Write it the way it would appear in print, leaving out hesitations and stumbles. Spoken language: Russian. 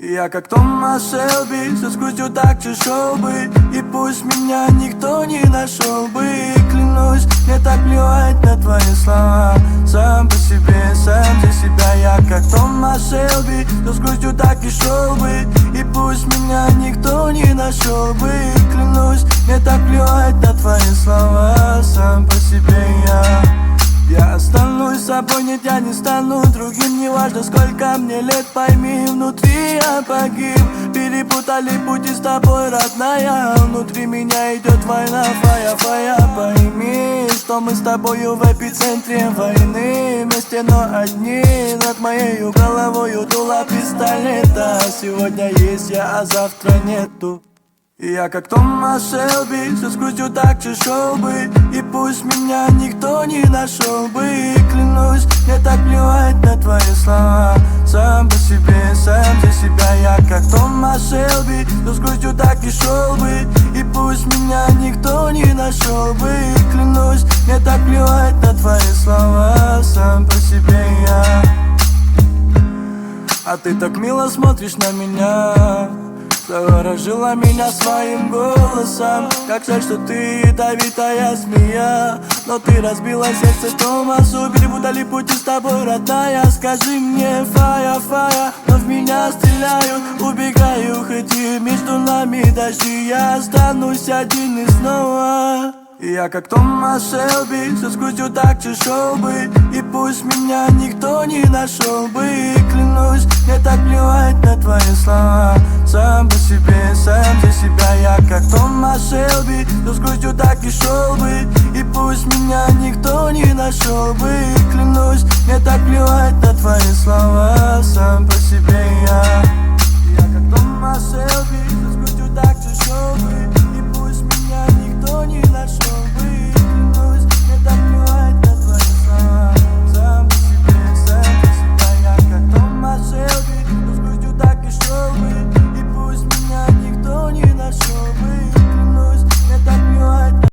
Я как Томас Шелби со скутью так чешел бы, и пусть меня никто не нашел бы. Клянусь, мне так плевать на твои слова. Сам по себе, сам за себя. Я как Томас Шелби со скутью так и шел бы, и пусть меня никто не нашел бы. Клянусь, мне так плевать на твои слова. Сам по себе я останусь собой, нет, я не стану другим. Неважно, сколько мне лет, пойми, внутри я погиб. Перепутали пути с тобой, родная. Внутри меня идет война, фая. Пойми, что мы с тобою в эпицентре войны. Вместе, но одни. Над моей головой дуло пистолета. Сегодня есть я, а завтра нету. Я как Томас Шелби со скутью так чешел бы, и пусть меня никто не нашел бы. Клянусь, мне так плевать на твои слова. Сам по себе, сам за себя. Я как Томас Шелби со скутью так и шел бы, и пусть меня никто не нашел бы. Клянусь, мне так плевать на твои слова. Сам по себе я. А ты так мило смотришь на меня, заворожила меня своим голосом. Как жаль, что ты ядовитая змея, но ты разбила сердце Томасу. Перепутали пути с тобой, родная. Скажи мне, фая, но в меня стреляют. Убегаю, хоть и между нами дожди. Я останусь один и снова. Я как Томас Шелби со скутью так чешел бы, и пусть меня никто не нашел бы. Клянусь, мне так плевать на твои слова. Сам по себе, сам за себя. Я как Томас Шелби со скутью так и шел бы, и пусть меня никто не нашел бы. Клянусь, мне так плевать на твои слова. Сам по себе я.